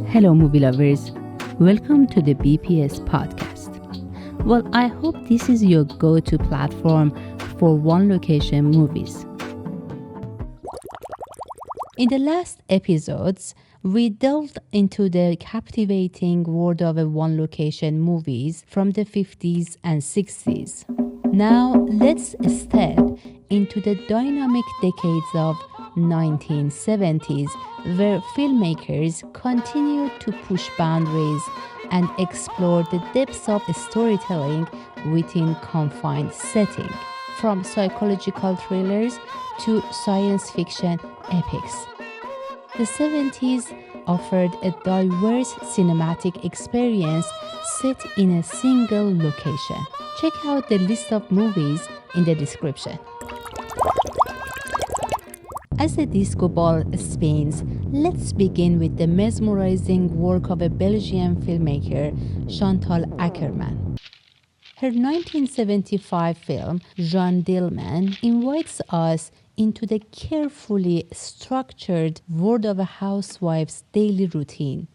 Hello, movie lovers. Welcome to the BPS podcast. Well, I hope this is your go-to platform for one location movies. In the last episodes, we delved into the captivating world of one location movies from the 50s and 60s. Now, let's step into the dynamic decades of 1970s, where filmmakers continued to push boundaries and explore the depths of storytelling within confined setting, from psychological thrillers to science fiction epics. The 70s offered a diverse cinematic experience set in a single location. Check out the list of movies in the description. As the disco ball spins, let's begin with the mesmerizing work of a Belgian filmmaker, Chantal Akerman. Her 1975 film, Jeanne Dillman, invites us into the carefully structured world of a housewife's daily routine.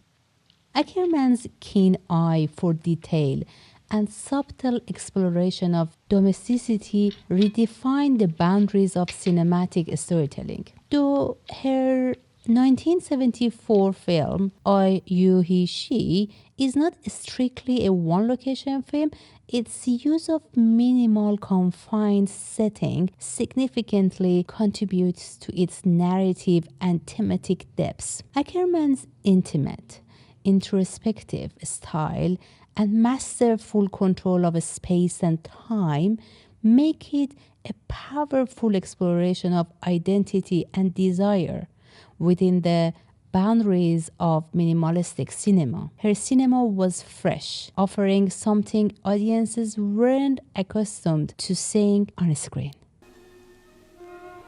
Akerman's keen eye for detail and subtle exploration of domesticity redefined the boundaries of cinematic storytelling. Though her 1974 film, I, You, He, She, is not strictly a one-location film, its use of minimal confined setting significantly contributes to its narrative and thematic depths. Ackerman's intimate, introspective style and masterful control of space and time make it a powerful exploration of identity and desire within the boundaries of minimalistic cinema. Her cinema was fresh, offering something audiences weren't accustomed to seeing on screen.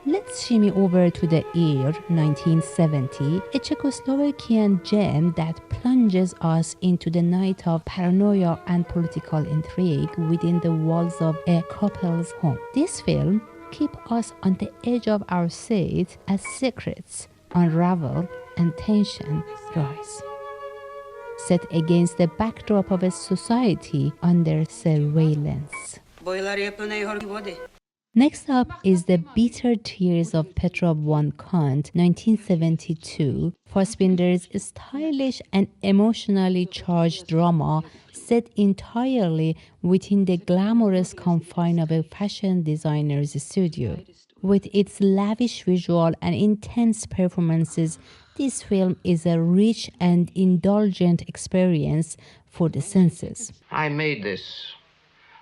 Let's shimmy over to the year 1970, a Czechoslovakian gem that plunges us into the night of paranoia and political intrigue within the walls of a couple's home. This film keeps us on the edge of our seats as secrets unravel and tension rise. Set against the backdrop of a society under surveillance. Next up is The Bitter Tears of Petra von Kant, 1972, Fassbinder's stylish and emotionally charged drama set entirely within the glamorous confines of a fashion designer's studio. With its lavish visual and intense performances, this film is a rich and indulgent experience for the senses. I made this.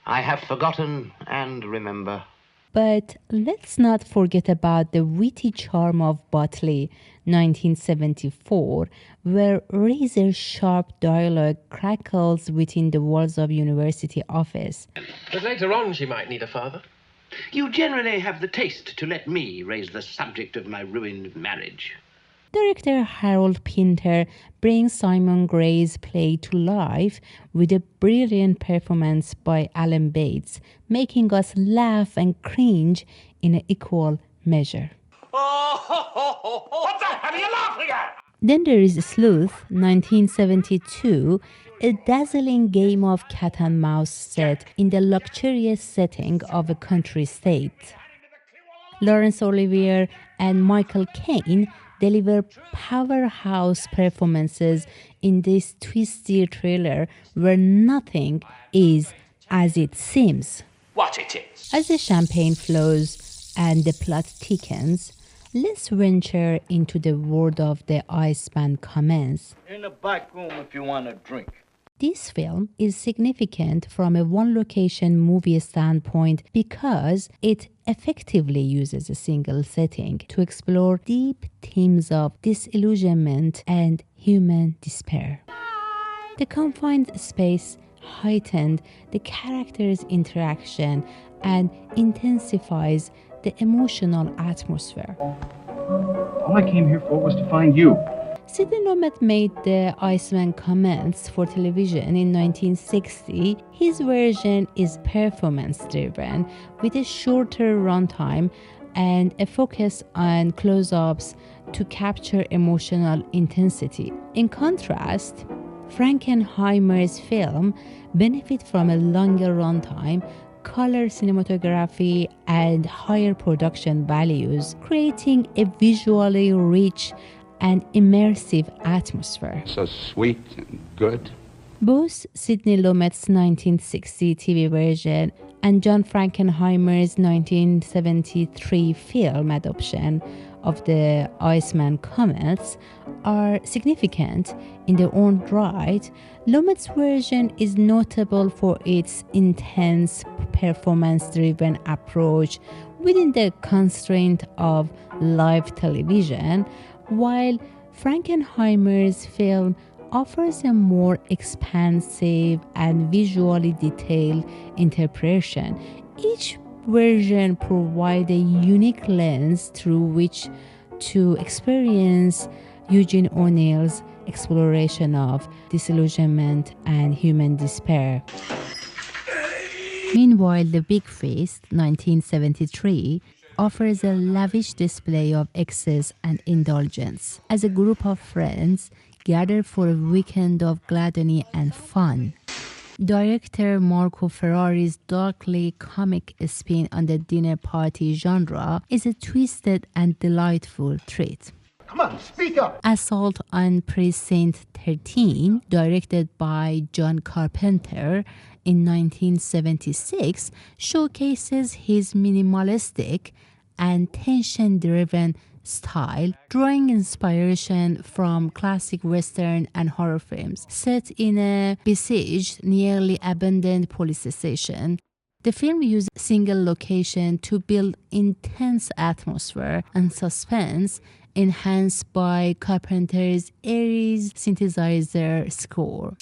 I have forgotten and remember. But let's not forget about the witty charm of Botley, 1974, where razor-sharp dialogue crackles within the walls of university office. But later on she might need a father. You generally have the taste to let me raise the subject of my ruined marriage. Director Harold Pinter brings Simon Gray's play to life with a brilliant performance by Alan Bates, making us laugh and cringe in an equal measure. What the hell are you laughing at? Then there is Sleuth, 1972, a dazzling game of cat and mouse set in the luxurious setting of a country state. Laurence Olivier and Michael Caine deliver powerhouse performances in this twisty thriller where nothing is as it seems. What it is? As the champagne flows and the plot thickens, let's venture into the world of the Iceman commence. In the back room if you want a drink. This film is significant from a one-location movie standpoint because it effectively uses a single setting to explore deep themes of disillusionment and human despair. The confined space heightened the characters' interaction and intensifies the emotional atmosphere. All I came here for was to find you. Sidney Lumet made the Iceman comments for television in 1960. His version is performance-driven with a shorter runtime and a focus on close-ups to capture emotional intensity. In contrast, Frankenheimer's film benefit from a longer runtime, color cinematography, and higher production values, creating a visually rich and immersive atmosphere. So sweet and good. Both Sidney Lumet's 1960 TV version and John Frankenheimer's 1973 film adaptation of the Iceman Comets are significant in their own right. Lumet's version is notable for its intense, performance-driven approach within the constraint of live television, while Frankenheimer's film offers a more expansive and visually detailed interpretation. Each version provides a unique lens through which to experience Eugene O'Neill's exploration of disillusionment and human despair. Meanwhile, The Big Feast, 1973, offers a lavish display of excess and indulgence as a group of friends gather for a weekend of gluttony and fun. Director Marco Ferrari's darkly comic spin on the dinner party genre is a twisted and delightful treat. Come on, speak up. Assault on Precinct 13, directed by John Carpenter in 1976, showcases his minimalistic and tension-driven style, drawing inspiration from classic Western and horror films. Set in a besieged, nearly abandoned police station, the film uses single location to build intense atmosphere and suspense, enhanced by Carpenter's eerie synthesizer score.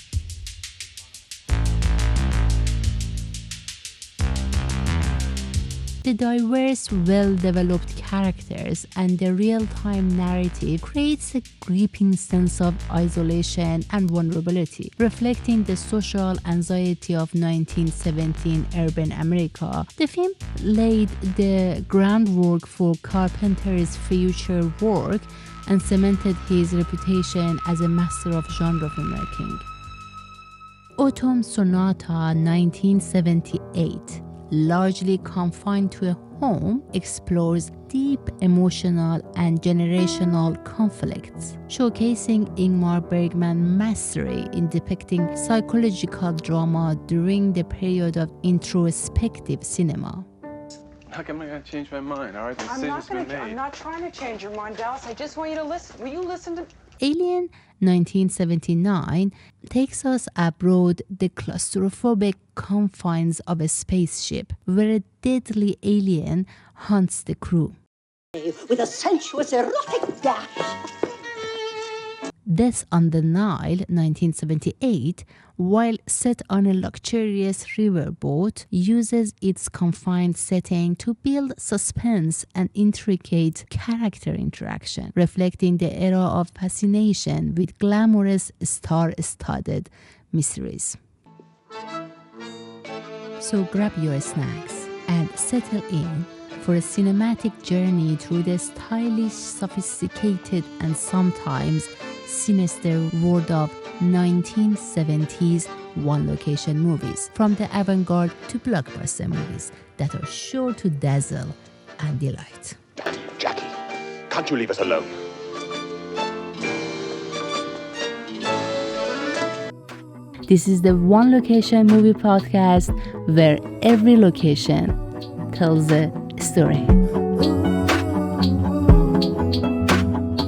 The diverse, well-developed characters and the real-time narrative creates a gripping sense of isolation and vulnerability, reflecting the social anxiety of 1917 urban America. The film laid the groundwork for Carpenter's future work and cemented his reputation as a master of genre filmmaking. Autumn Sonata, 1978, largely confined to a home, explores deep emotional and generational conflicts, showcasing Ingmar Bergman's mastery in depicting psychological drama during the period of introspective cinema. How come I gotta change my mind? All right, the decision's been made. I'm not trying to change your mind, Dallas. I just want you to listen. Will you listen to... Alien 1979 takes us abroad the claustrophobic confines of a spaceship where a deadly alien haunts the crew. With a sensuous erotic dash. Death on the Nile, 1978, while set on a luxurious riverboat, uses its confined setting to build suspense and intricate character interaction, reflecting the era of fascination with glamorous star-studded mysteries. So grab your snacks and settle in for a cinematic journey through the stylish, sophisticated, and sometimes sinister world of 1970s one-location movies, from the avant-garde to blockbuster movies that are sure to dazzle and delight. Jackie, can't you leave us alone? This is the One Location Movie Podcast, where every location tells a story.